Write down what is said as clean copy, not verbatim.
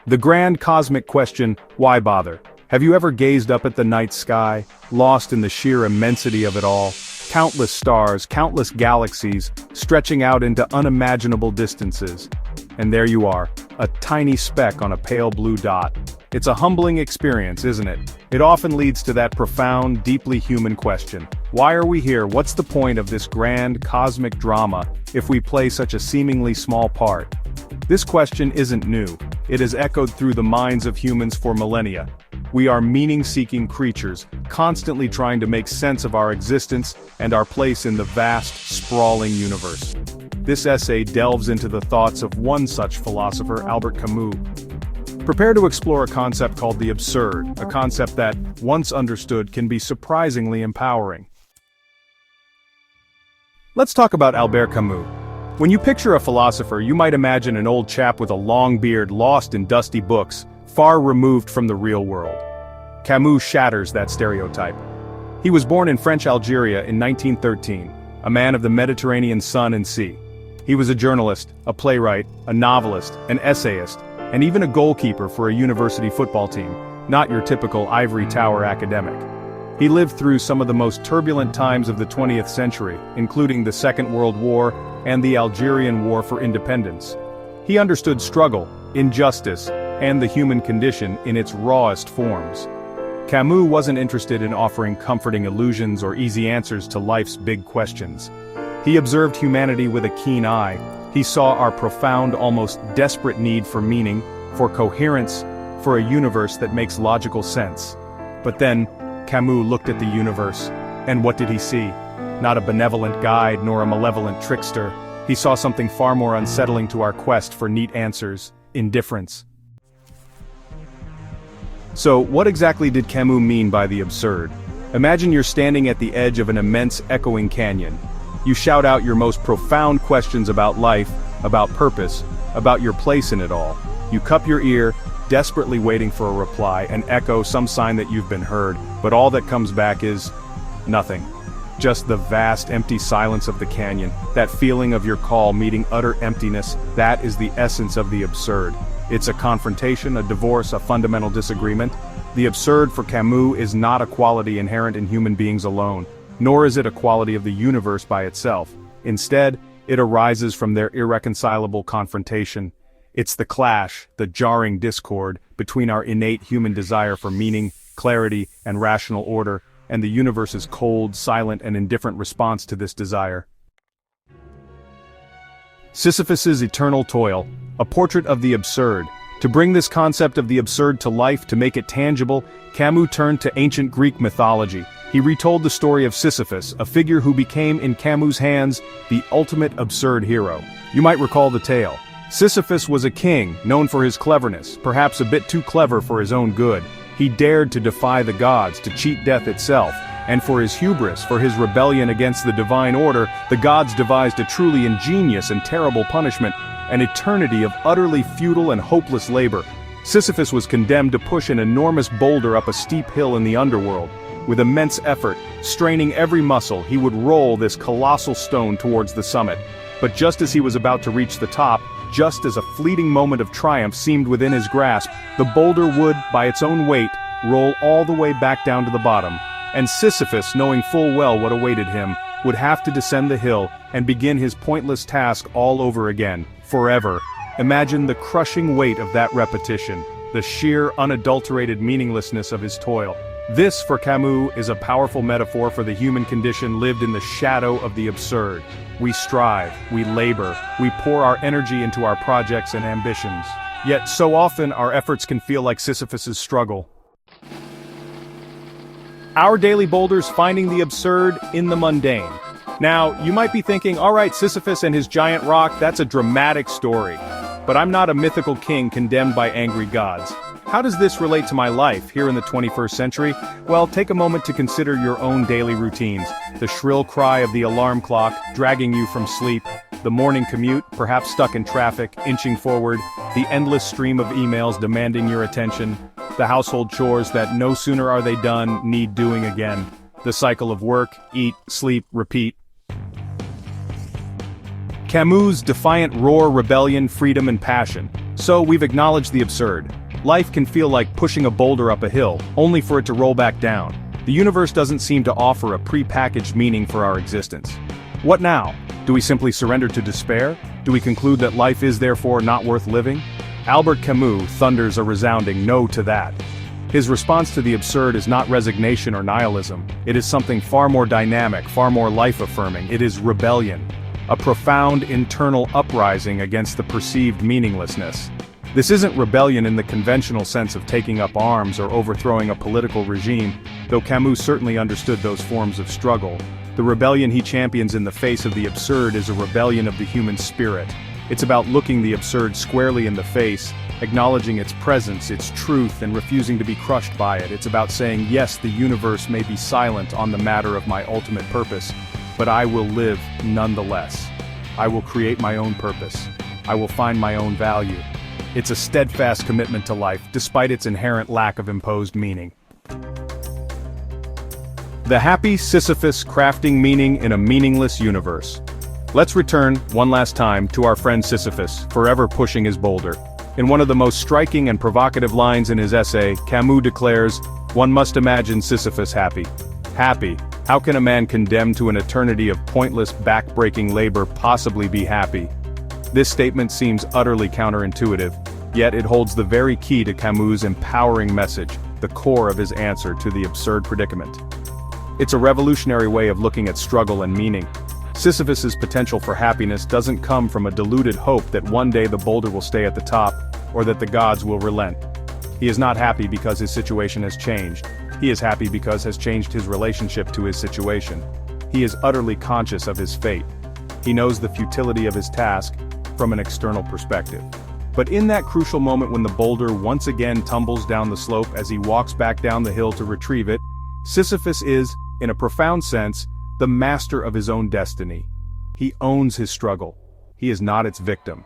The grand cosmic question, why bother? Have you ever gazed up at the night sky, lost in the sheer immensity of it all? Countless stars, countless galaxies, stretching out into unimaginable distances. And there you are, a tiny speck on a pale blue dot. It's a humbling experience, isn't it? It often leads to that profound, deeply human question. Why are we here? What's the point of this grand, cosmic drama if we play such a seemingly small part? This question isn't new. It has echoed through the minds of humans for millennia. We are meaning-seeking creatures, constantly trying to make sense of our existence and our place in the vast, sprawling universe. This essay delves into the thoughts of one such philosopher, Albert Camus. Prepare to explore a concept called the absurd, a concept that, once understood, can be surprisingly empowering. Let's talk about Albert Camus. When you picture a philosopher, you might imagine an old chap with a long beard lost in dusty books, far removed from the real world. Camus shatters that stereotype. He was born in French Algeria in 1913, a man of the Mediterranean sun and sea. He was a journalist, a playwright, a novelist, an essayist, and even a goalkeeper for a university football team, not your typical ivory tower academic. He lived through some of the most turbulent times of the 20th century, including the Second World War and the Algerian War for Independence. He understood struggle, injustice, and the human condition in its rawest forms. Camus wasn't interested in offering comforting illusions or easy answers to life's big questions. He observed humanity with a keen eye. He saw our profound, almost desperate need for meaning, for coherence, for a universe that makes logical sense. But then, Camus looked at the universe, and what did he see? Not a benevolent guide nor a malevolent trickster. He saw something far more unsettling to our quest for neat answers: indifference. So, what exactly did Camus mean by the absurd? Imagine you're standing at the edge of an immense echoing canyon. You shout out your most profound questions about life, about purpose, about your place in it all. You cup your ear, desperately waiting for a reply, an echo, some sign that you've been heard, but all that comes back is nothing. Just the vast, empty silence of the canyon, that feeling of your call meeting utter emptiness, that is the essence of the absurd. It's a confrontation, a divorce, a fundamental disagreement. The absurd for Camus is not a quality inherent in human beings alone, nor is it a quality of the universe by itself. Instead, it arises from their irreconcilable confrontation. It's the clash, the jarring discord, between our innate human desire for meaning, clarity, and rational order, and the universe's cold, silent, and indifferent response to this desire. Sisyphus's Eternal Toil, a portrait of the absurd. To bring this concept of the absurd to life, to make it tangible, Camus turned to ancient Greek mythology. He retold the story of Sisyphus, a figure who became, in Camus' hands, the ultimate absurd hero. You might recall the tale. Sisyphus was a king, known for his cleverness, perhaps a bit too clever for his own good. He dared to defy the gods, to cheat death itself, and for his hubris, for his rebellion against the divine order, the gods devised a truly ingenious and terrible punishment, an eternity of utterly futile and hopeless labor. Sisyphus was condemned to push an enormous boulder up a steep hill in the underworld. With immense effort, straining every muscle, he would roll this colossal stone towards the summit. But just as he was about to reach the top, just as a fleeting moment of triumph seemed within his grasp, the boulder would, by its own weight, roll all the way back down to the bottom. And Sisyphus, knowing full well what awaited him, would have to descend the hill and begin his pointless task all over again, forever. Imagine the crushing weight of that repetition, the sheer, unadulterated meaninglessness of his toil. This, for Camus, is a powerful metaphor for the human condition lived in the shadow of the absurd. We strive, we labor, we pour our energy into our projects and ambitions. Yet so often our efforts can feel like Sisyphus's struggle. Our daily boulders finding the absurd in the mundane. Now, you might be thinking, alright, Sisyphus and his giant rock, that's a dramatic story. But I'm not a mythical king condemned by angry gods. How does this relate to my life here in the 21st century? Well, take a moment to consider your own daily routines. The shrill cry of the alarm clock, dragging you from sleep. The morning commute, perhaps stuck in traffic, inching forward. The endless stream of emails demanding your attention. The household chores that no sooner are they done, need doing again. The cycle of work, eat, sleep, repeat. Camus' defiant roar, rebellion, freedom, and passion. So we've acknowledged the absurd. Life can feel like pushing a boulder up a hill, only for it to roll back down. The universe doesn't seem to offer a pre-packaged meaning for our existence. What now? Do we simply surrender to despair? Do we conclude that life is therefore not worth living? Albert Camus thunders a resounding no to that. His response to the absurd is not resignation or nihilism. It is something far more dynamic, far more life-affirming. It is rebellion. A profound internal uprising against the perceived meaninglessness. This isn't rebellion in the conventional sense of taking up arms or overthrowing a political regime, though Camus certainly understood those forms of struggle. The rebellion he champions in the face of the absurd is a rebellion of the human spirit. It's about looking the absurd squarely in the face, acknowledging its presence, its truth, and refusing to be crushed by it. It's about saying, yes, the universe may be silent on the matter of my ultimate purpose, but I will live nonetheless. I will create my own purpose. I will find my own value. It's a steadfast commitment to life, despite its inherent lack of imposed meaning. The happy Sisyphus crafting meaning in a meaningless universe. Let's return, one last time, to our friend Sisyphus, forever pushing his boulder. In one of the most striking and provocative lines in his essay, Camus declares, "One must imagine Sisyphus happy." Happy. How can a man condemned to an eternity of pointless, back-breaking labor possibly be happy? This statement seems utterly counterintuitive, yet it holds the very key to Camus' empowering message, the core of his answer to the absurd predicament. It's a revolutionary way of looking at struggle and meaning. Sisyphus's potential for happiness doesn't come from a deluded hope that one day the boulder will stay at the top, or that the gods will relent. He is not happy because his situation has changed. He is happy because has changed his relationship to his situation. He is utterly conscious of his fate. He knows the futility of his task from an external perspective. But in that crucial moment when the boulder once again tumbles down the slope as he walks back down the hill to retrieve it, Sisyphus is, in a profound sense, the master of his own destiny. He owns his struggle. He is not its victim.